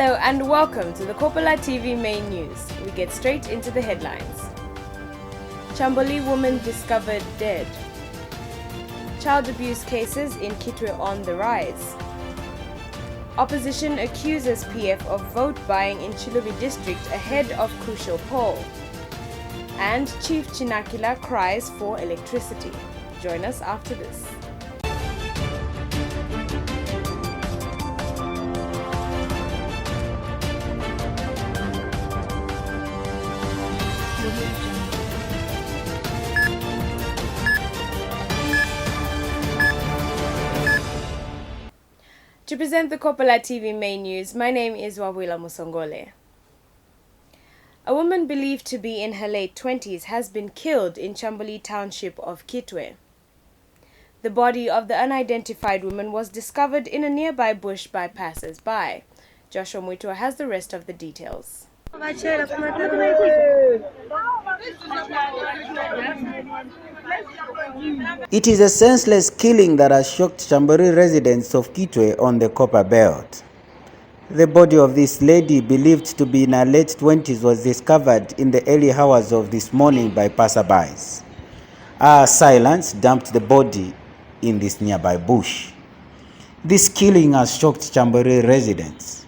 Hello and welcome to the Kopala TV main news. We get straight into the headlines. Chamboli woman discovered dead. Child abuse cases in Kitwe on the rise. Opposition accuses PF of vote buying in Chilubi district ahead of crucial poll. And Chief Chinakila cries for electricity. Join us after this. To present the Kopala TV main news, my name is Wawila Musongole. A woman believed to be in her late 20s has been killed in Chamboli township of Kitwe. The body of the unidentified woman was discovered in a nearby bush by passers-by. Joshua Muitua has the rest of the details. It is a senseless killing that has shocked Chambori residents of Kitwe on the Copper Belt. The body of this lady, believed to be in her late 20s, was discovered in the early hours of this morning by passerbys. Our silence dumped the body in this nearby bush. This killing has shocked Chambori residents.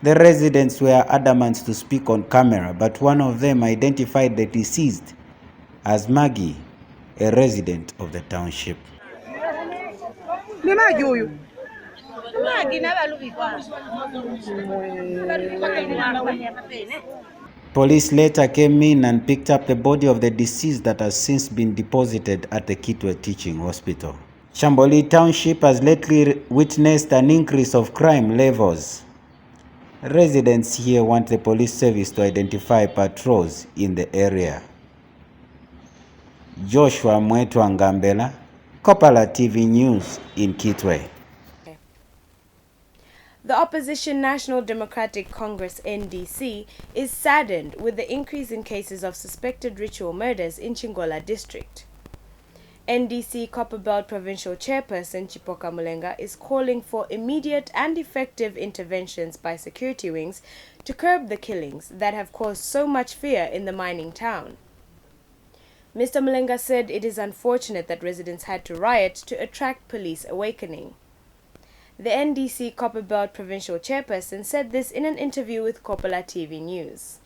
The residents were adamant to speak on camera, but one of them identified the deceased as Maggie, a resident of the township. Police later came in and picked up the body of the deceased that has since been deposited at the Kitwe Teaching Hospital. Chamboli Township has lately witnessed an increase of crime levels. Residents here want the police service to identify patrols in the area. Joshua Mwetwa Ngambela, Kopala TV News in Kitwe. The opposition National Democratic Congress NDC is saddened with the increase in cases of suspected ritual murders in Chingola district. NDC Copperbelt Provincial Chairperson Chipoka Mulenga is calling for immediate and effective interventions by security wings to curb the killings that have caused so much fear in the mining town. Mr. Mulenga said it is unfortunate that residents had to riot to attract police awakening. The NDC Copperbelt Provincial Chairperson said this in an interview with Kopala TV News.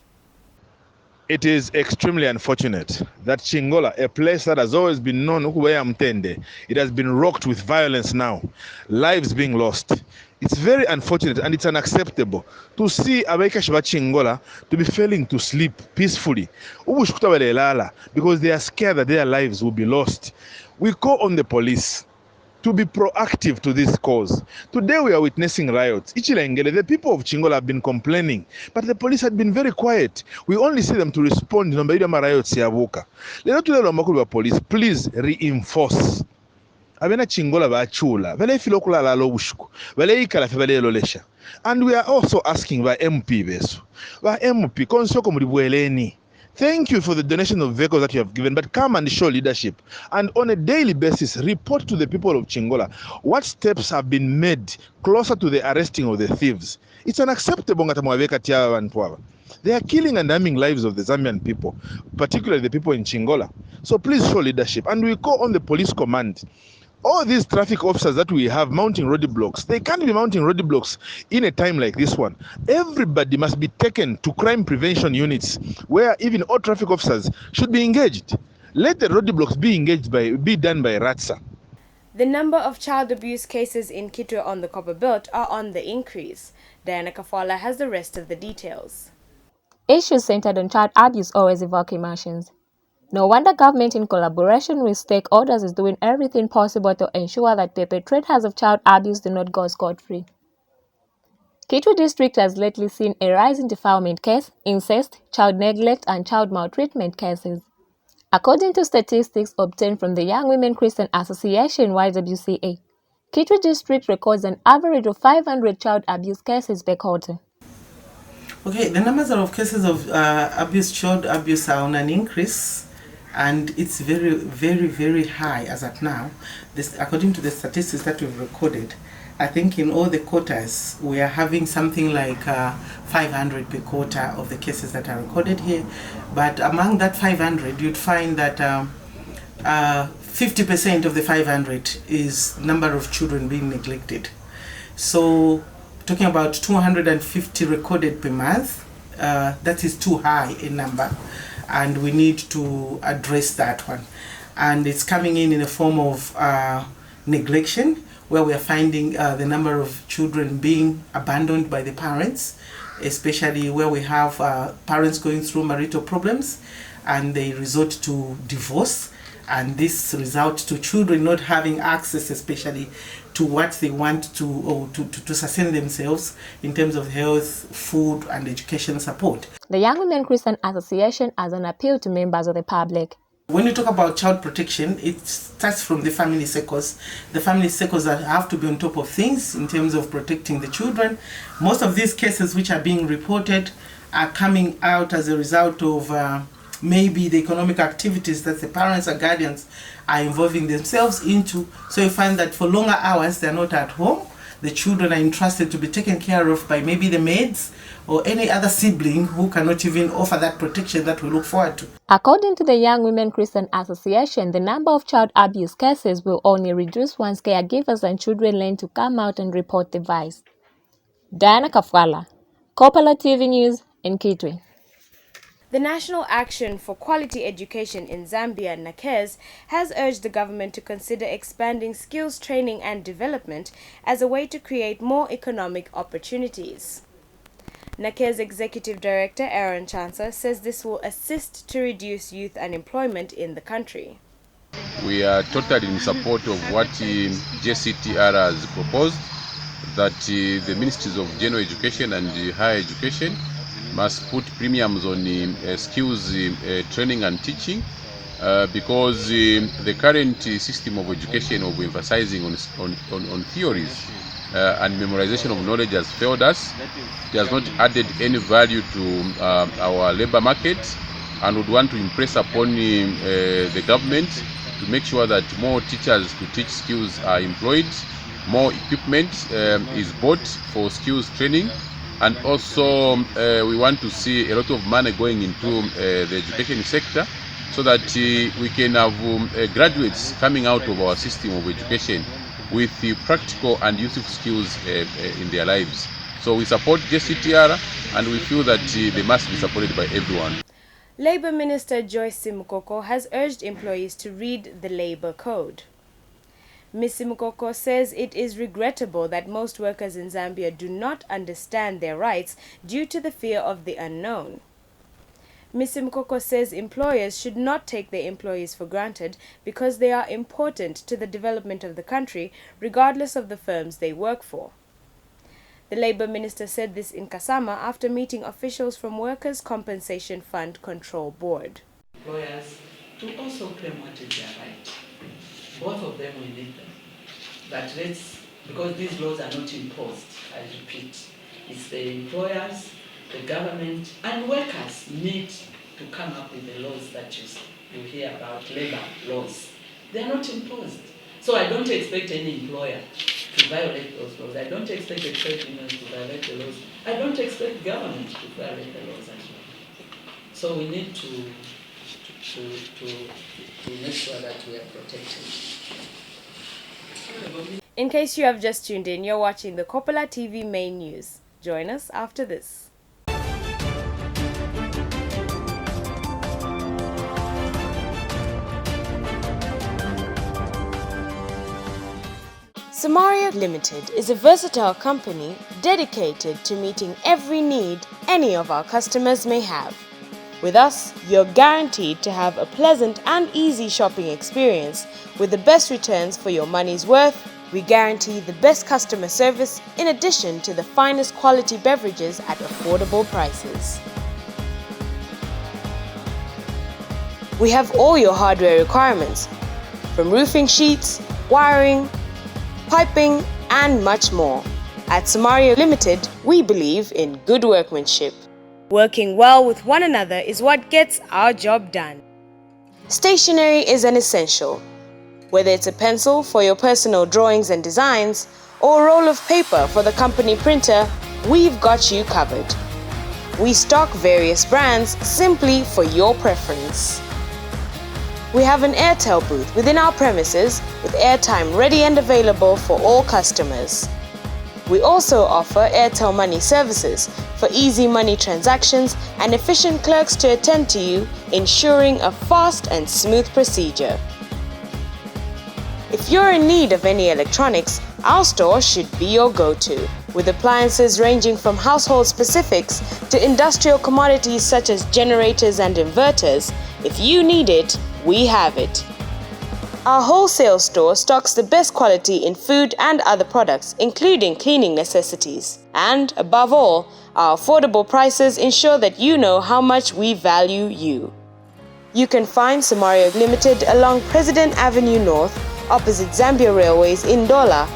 It is extremely unfortunate that Chingola, a place that has always been known, it has been rocked with violence now, lives being lost. It's very unfortunate and it's unacceptable to see Abaikash Chingola to be failing to sleep peacefully because they are scared that their lives will be lost. We call on the police to be proactive to this cause. Today we are witnessing riots. The people of Chingola have been complaining, but the police had been very quiet. We only see them to respond to the riots. Police, please reinforce. Abena Chingola ba chula, vele filokula la lo bushku, vele ikala vele lolesha. And we are also asking by MP beso. Ba MP konsoko mulibueleni. Thank you for the donation of vehicles that you have given, but come and show leadership. And on a daily basis, report to the people of Chingola what steps have been made closer to the arresting of the thieves. It's unacceptable. They are killing and harming lives of the Zambian people, particularly the people in Chingola. So please show leadership. And we call on the police command. All these traffic officers that we have mounting roadblocks, they can't be mounting roadblocks in a time like this one. Everybody must be taken to crime prevention units where even all traffic officers should be engaged. Let the roadblocks be done by RATSA. The number of child abuse cases in Kitwe on the Copper Belt are on the increase. Diana Kafala has the rest of the details. Issues centered on child abuse always evoke emotions. No wonder government in collaboration with stakeholders is doing everything possible to ensure that perpetrators of child abuse do not go scot-free. Kitwe district has lately seen a rise in defilement case, incest, child neglect and child maltreatment cases. According to statistics obtained from the Young Women Christian Association YWCA, Kitwe district records an average of 500 child abuse cases per quarter. Okay, the numbers of cases of child abuse are on an increase. And it's very, very, very high as at now. According to the statistics that we've recorded, I think in all the quotas, we are having something like 500 per quarter of the cases that are recorded here. But among that 500, you'd find that 50% of the 500 is number of children being neglected. So talking about 250 recorded per month, that is too high a number, and we need to address that one. And it's coming in a form of neglection, where we are finding the number of children being abandoned by the parents, especially where we have parents going through marital problems and they resort to divorce, and this results to children not having access especially to what they want to, or to sustain themselves in terms of health, food and education support. The Young Women Christian Association has an appeal to members of the public. When you talk about child protection, it starts from the family circles. The family circles that have to be on top of things in terms of protecting the children. Most of these cases which are being reported are coming out as a result of maybe the economic activities that the parents or guardians are involving themselves into. So you find that for longer hours they're not at home. The children are entrusted to be taken care of by maybe the maids or any other sibling who cannot even offer that protection that we look forward to. According to the Young Women Christian Association, the number of child abuse cases will only reduce once caregivers and children learn to come out and report the vice. Diana Kafwala, Kopala TV News in Kitwe. The National Action for Quality Education in Zambia, NACEZ, has urged the government to consider expanding skills training and development as a way to create more economic opportunities. NACEZ Executive Director Aaron Chancellor says this will assist to reduce youth unemployment in the country. We are totally in support of what JCTR has proposed, that the Ministries of General Education and Higher Education must put premiums on skills training and teaching, because the current system of education of emphasizing on theories and memorization of knowledge has failed us. It has not added any value to our labor market, and would want to impress upon the government to make sure that more teachers to teach skills are employed, more equipment is bought for skills training, and also we want to see a lot of money going into the education sector, so that we can have graduates coming out of our system of education with practical and useful skills in their lives. So we support JCTR, and we feel that they must be supported by everyone. Labour Minister Joyce Simukoko has urged employees to read the Labour Code. Ms. Simukoko says it is regrettable that most workers in Zambia do not understand their rights due to the fear of the unknown. Ms. Simukoko says employers should not take their employees for granted because they are important to the development of the country, regardless of the firms they work for. The Labour Minister said this in Kasama after meeting officials from Workers' Compensation Fund Control Board. Employers to also claim what is their right. Both of them, we need them. But because these laws are not imposed, I repeat, it's the employers, the government, and workers need to come up with the laws that you hear about, labor laws. They are not imposed. So I don't expect any employer to violate those laws. I don't expect the trade unions to violate the laws. I don't expect government to violate the laws as well. So we need to make sure that we are protected. In case you have just tuned in, you're watching the Kopala TV main news. Join us after this. Samari Limited is a versatile company dedicated to meeting every need any of our customers may have. With us, you're guaranteed to have a pleasant and easy shopping experience with the best returns for your money's worth. We guarantee the best customer service in addition to the finest quality beverages at affordable prices. We have all your hardware requirements, from roofing sheets, wiring, piping, and much more. At Samari Limited, we believe in good workmanship. Working well with one another is what gets our job done. Stationery is an essential. Whether it's a pencil for your personal drawings and designs, or roll of paper for the company printer, we've got you covered. We stock various brands simply for your preference. We have an Airtel booth within our premises with airtime ready and available for all customers. We also offer Airtel Money services for easy money transactions and efficient clerks to attend to you, ensuring a fast and smooth procedure. If you're in need of any electronics, our store should be your go-to, with appliances ranging from household specifics to industrial commodities such as generators and inverters. If you need it, we have it. Our wholesale store stocks the best quality in food and other products, including cleaning necessities. And above all, our affordable prices ensure that you know how much we value you. You can find Samari Limited along President Avenue North, opposite Zambia Railways in Dola,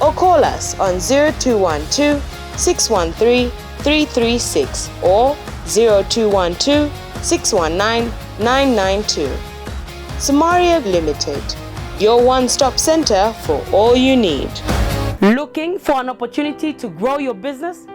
or call us on 0212 613 336 or 0212 619 992. Samari Limited, your one-stop center for all you need. Looking for an opportunity to grow your business?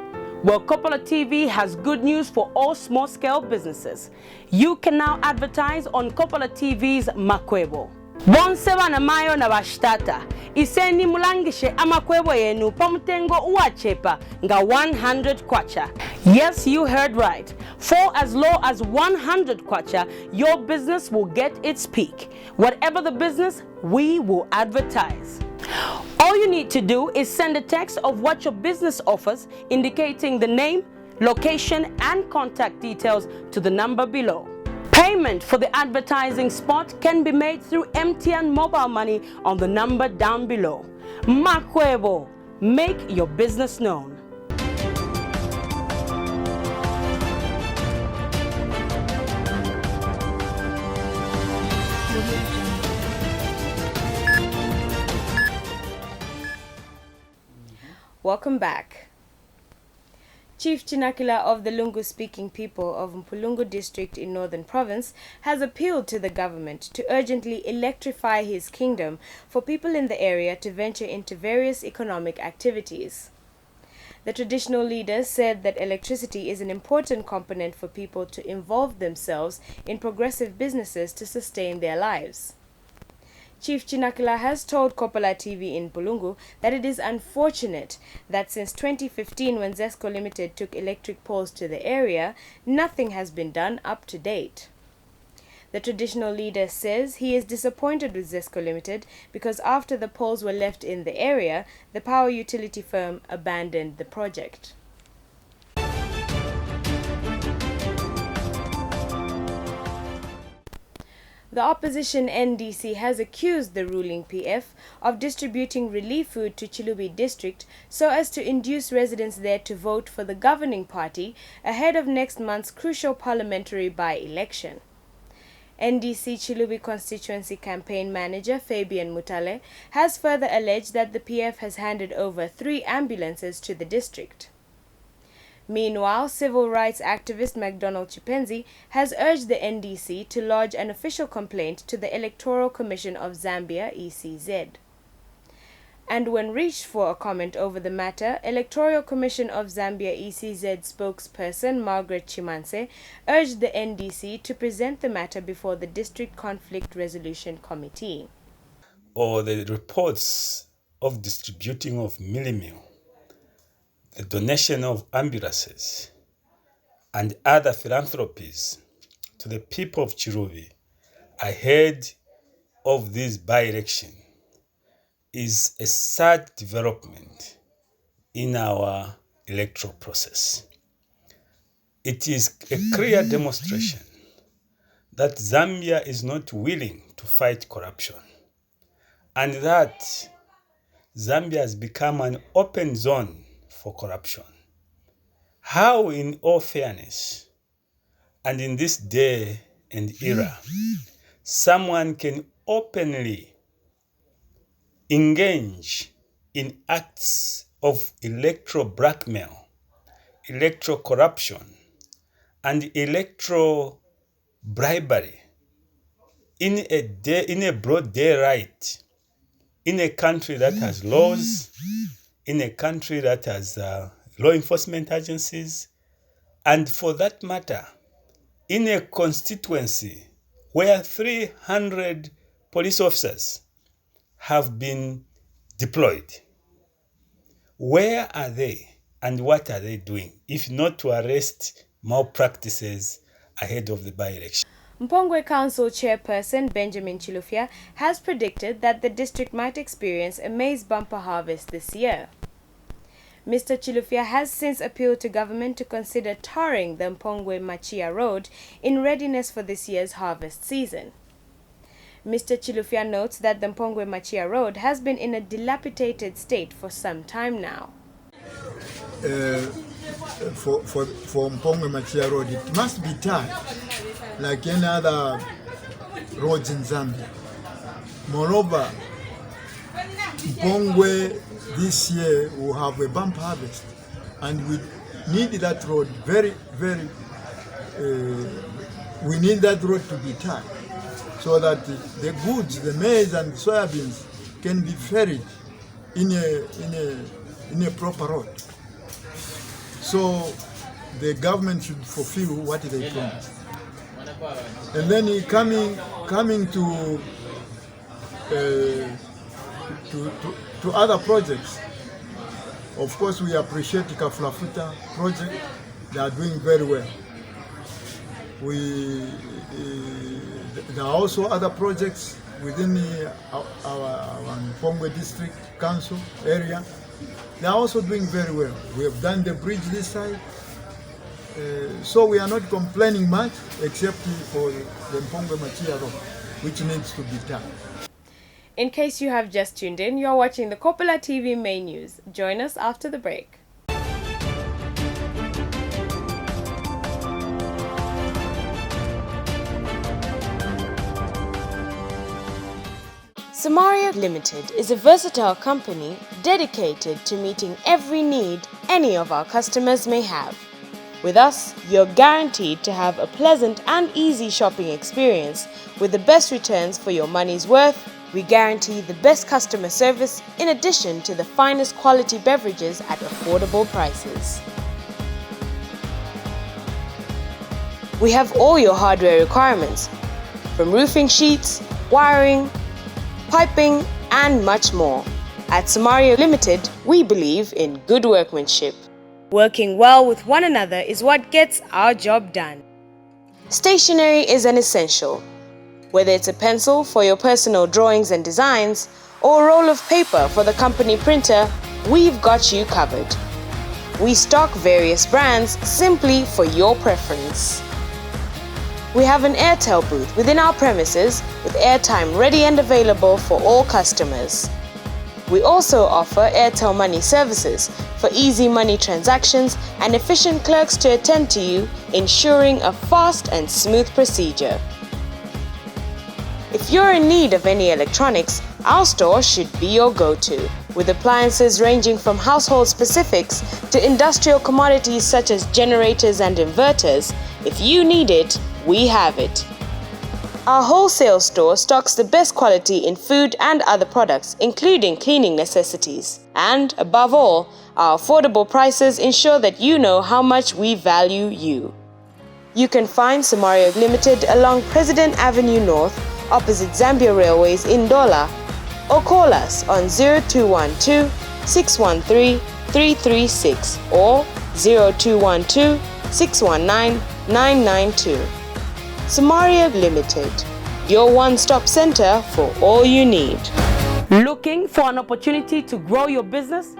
Well, Kopala TV has good news for all small-scale businesses. You can now advertise on Kopala TV's Makwebo. Bonseba na mayo na bashtata. Iseni mulangishe amakwebo yenu pamutengo uachepa nga 100 kwacha. Yes, you heard right. For as low as 100 kwacha, your business will get its peak. Whatever the business, we will advertise. All you need to do is send a text of what your business offers, indicating the name, location, and contact details to the number below. Payment for the advertising spot can be made through MTN mobile money on the number down below. Makwebo, make your business known. Welcome back. Chief Chinakila of the Lungu-speaking people of Mpulungu district in Northern Province has appealed to the government to urgently electrify his kingdom for people in the area to venture into various economic activities. The traditional leader said that electricity is an important component for people to involve themselves in progressive businesses to sustain their lives. Chief Chinakila has told Kopala TV in Mpulungu that it is unfortunate that since 2015, when Zesco Limited took electric poles to the area, nothing has been done up to date. The traditional leader says he is disappointed with Zesco Limited because after the poles were left in the area, the power utility firm abandoned the project. The opposition NDC has accused the ruling PF of distributing relief food to Chilubi district so as to induce residents there to vote for the governing party ahead of next month's crucial parliamentary by-election. NDC Chilubi constituency campaign manager Fabian Mutale has further alleged that the PF has handed over 3 ambulances to the district. Meanwhile, civil rights activist MacDonald Chipenzi has urged the NDC to lodge an official complaint to the Electoral Commission of Zambia (ECZ). And when reached for a comment over the matter, Electoral Commission of Zambia (ECZ) spokesperson Margaret Chimanse urged the NDC to present the matter before the District Conflict Resolution Committee. Or the reports of distributing of meal, the donation of ambulances, and other philanthropies to the people of Chilubi ahead of this by-election is a sad development in our electoral process. It is a clear demonstration that Zambia is not willing to fight corruption and that Zambia has become an open zone for corruption. How, in all fairness, and in this day and era, someone can openly engage in acts of electoral blackmail, electoral corruption, and electoral bribery in a broad daylight, in a country that has laws, in a country that has law enforcement agencies, and for that matter, in a constituency where 300 police officers have been deployed. Where are they and what are they doing, if not to arrest malpractices ahead of the by-election? Mpongwe Council Chairperson Benjamin Chilufya has predicted that the district might experience a maize bumper harvest this year. Mr. Chilufya has since appealed to government to consider tarring the Mpongwe Machia Road in readiness for this year's harvest season. Mr. Chilufya notes that the Mpongwe Machia Road has been in a dilapidated state for some time now. For Mpongwe Machia Road, it must be tarred like any other roads in Zambia. Moreover, Mpongwe this year will have a bumper harvest, and we need that road we need that road to be tarred, so that the goods, the maize and soybeans, can be ferried in a proper road. So the government should fulfill what they promised. And then coming to other projects, of course we appreciate the Kafulafuta project. They are doing very well. There are also other projects within our Mpongwe District Council area. They are also doing very well. We have done the bridge this side. So we are not complaining much, except for the Mpongwe Machia Road, which needs to be done. In case you have just tuned in, you're watching the Kopala TV main news. Join us after the break. Samari Limited is a versatile company dedicated to meeting every need any of our customers may have. With us, you're guaranteed to have a pleasant and easy shopping experience with the best returns for your money's worth. We guarantee the best customer service in addition to the finest quality beverages at affordable prices. We have all your hardware requirements, from roofing sheets, wiring, piping, and much more. At Samari Limited, we believe in good workmanship. Working well with one another is what gets our job done. Stationery is an essential. Whether it's a pencil for your personal drawings and designs, or a roll of paper for the company printer, we've got you covered. We stock various brands simply for your preference. We have an Airtel booth within our premises with airtime ready and available for all customers. We also offer Airtel Money services for easy money transactions and efficient clerks to attend to you, ensuring a fast and smooth procedure. If you're in need of any electronics, our store should be your go-to, with appliances ranging from household specifics to industrial commodities such as generators and inverters. If you need it, we have it. Our wholesale store stocks the best quality in food and other products, including cleaning necessities. And above all, our affordable prices ensure that you know how much we value you. You can find Samari Limited along President Avenue North, opposite Zambia Railways in Ndola, or call us on 0212 613 336 or 0212 619 992. Samari Limited, your one-stop center for all you need. Looking for an opportunity to grow your business?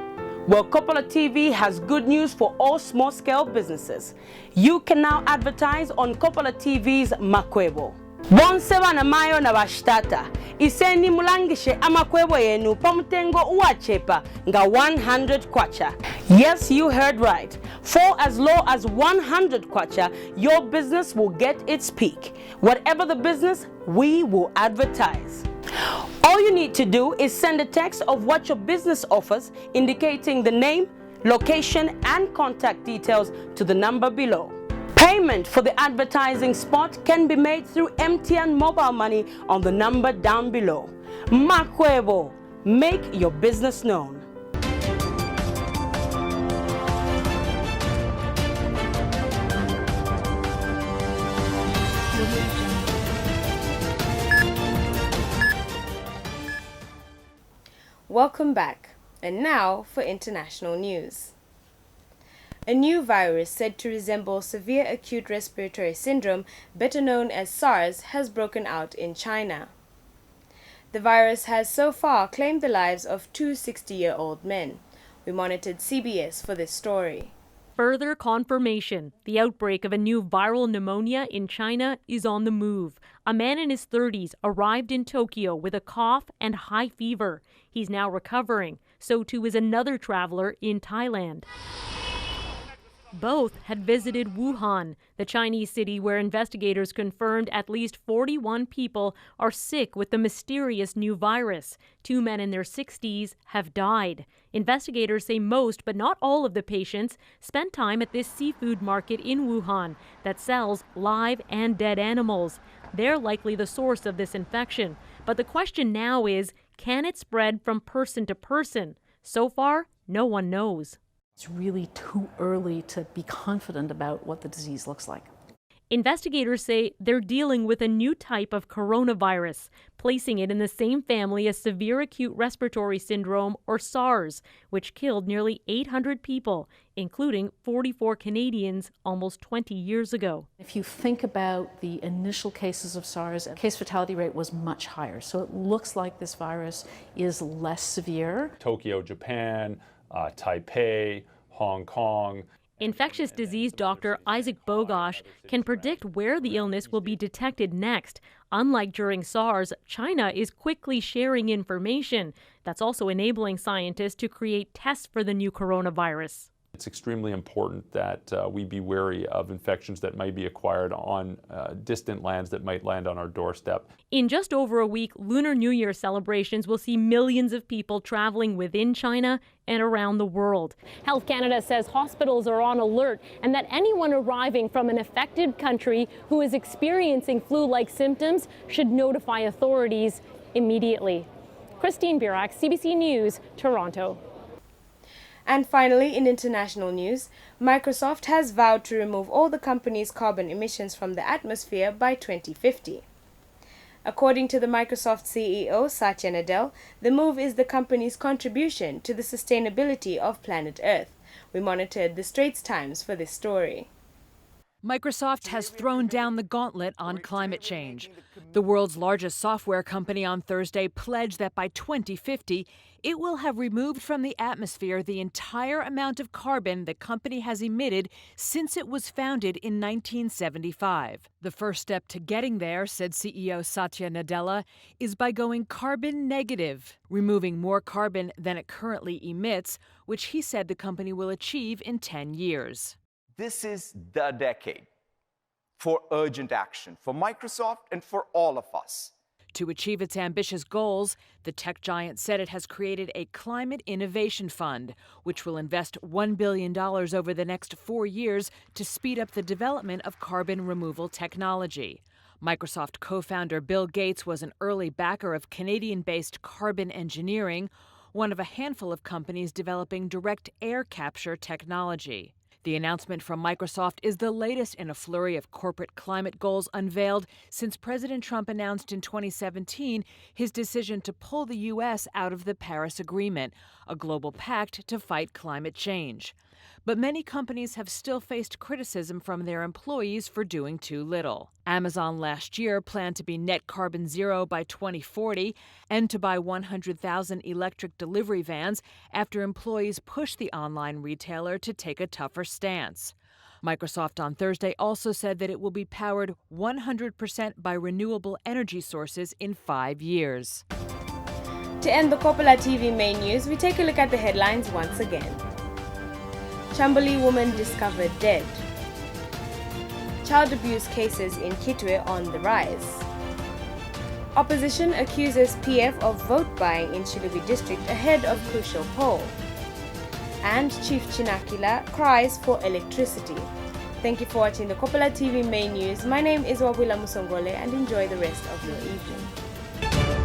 Well, Kopala TV has good news for all small-scale businesses. You can now advertise on Kopala TV's Makwebo. Bonseba na mayo na bashtata. Iseni mulangishe amakwebo yenu pamutengo uachepa nga 100 kwacha. Yes, you heard right. For as low as 100 kwacha, your business will get its peak. Whatever the business, we will advertise. All you need to do is send a text of what your business offers, indicating the name, location, and contact details to the number below. Payment for the advertising spot can be made through MTN mobile money on the number down below. Makwebo, make your business known. Welcome back. And now for international news. A new virus said to resemble severe acute respiratory syndrome, better known as SARS, has broken out in China. The virus has so far claimed the lives of two 60-year-old men. We monitored CBS for this story. Further confirmation. The outbreak of a new viral pneumonia in China is on the move. A man in his 30s arrived in Tokyo with a cough and high fever. He's now recovering. So too is another traveler in Thailand. Both had visited Wuhan, the Chinese city where investigators confirmed at least 41 people are sick with the mysterious new virus. 2 men in their 60s have died. Investigators say most, but not all of the patients spent time at this seafood market in Wuhan that sells live and dead animals. They're likely the source of this infection. But the question now is, can it spread from person to person? So far, no one knows. It's really too early to be confident about what the disease looks like. Investigators say they're dealing with a new type of coronavirus, placing it in the same family as severe acute respiratory syndrome, or SARS, which killed nearly 800 people, including 44 Canadians almost 20 years ago. If you think about the initial cases of SARS, the case fatality rate was much higher. So it looks like this virus is less severe. Tokyo, Japan, Taipei, Hong Kong. Infectious disease doctor Isaac Bogosh can predict where the illness will be detected next. Unlike during SARS, China is quickly sharing information that's also enabling scientists to create tests for the new coronavirus. It's extremely important that we be wary of infections that might be acquired on distant lands that might land on our doorstep. In just over a week, Lunar New Year celebrations will see millions of people traveling within China and around the world. Health Canada says hospitals are on alert and that anyone arriving from an affected country who is experiencing flu-like symptoms should notify authorities immediately. Christine Burak, CBC News, Toronto. And finally, in international news, Microsoft has vowed to remove all the company's carbon emissions from the atmosphere by 2050. According to the Microsoft CEO, Satya Nadella, the move is the company's contribution to the sustainability of planet Earth. We monitored the Straits Times for this story. Microsoft has thrown down the gauntlet on climate change. The world's largest software company on Thursday pledged that by 2050, it will have removed from the atmosphere the entire amount of carbon the company has emitted since it was founded in 1975. The first step to getting there, said CEO Satya Nadella, is by going carbon negative, removing more carbon than it currently emits, which he said the company will achieve in 10 years. This is the decade for urgent action for Microsoft and for all of us. To achieve its ambitious goals, the tech giant said it has created a climate innovation fund, which will invest $1 billion over the next 4 years to speed up the development of carbon removal technology. Microsoft co-founder Bill Gates was an early backer of Canadian-based Carbon Engineering, one of a handful of companies developing direct air capture technology. The announcement from Microsoft is the latest in a flurry of corporate climate goals unveiled since President Trump announced in 2017 his decision to pull the U.S. out of the Paris Agreement, a global pact to fight climate change. But many companies have still faced criticism from their employees for doing too little. Amazon last year planned to be net carbon zero by 2040 and to buy 100,000 electric delivery vans after employees pushed the online retailer to take a tougher stance. Microsoft on Thursday also said that it will be powered 100% by renewable energy sources in 5 years. To end the Kopala TV main news, we take a look at the headlines once again. Chambali woman discovered dead. Child abuse cases in Kitwe on the rise. Opposition accuses PF of vote buying in Chilubi district ahead of crucial poll. And Chief Chinakila cries for electricity. Thank you for watching the Kopala TV main news. My name is Wabula Musongole and enjoy the rest of your evening.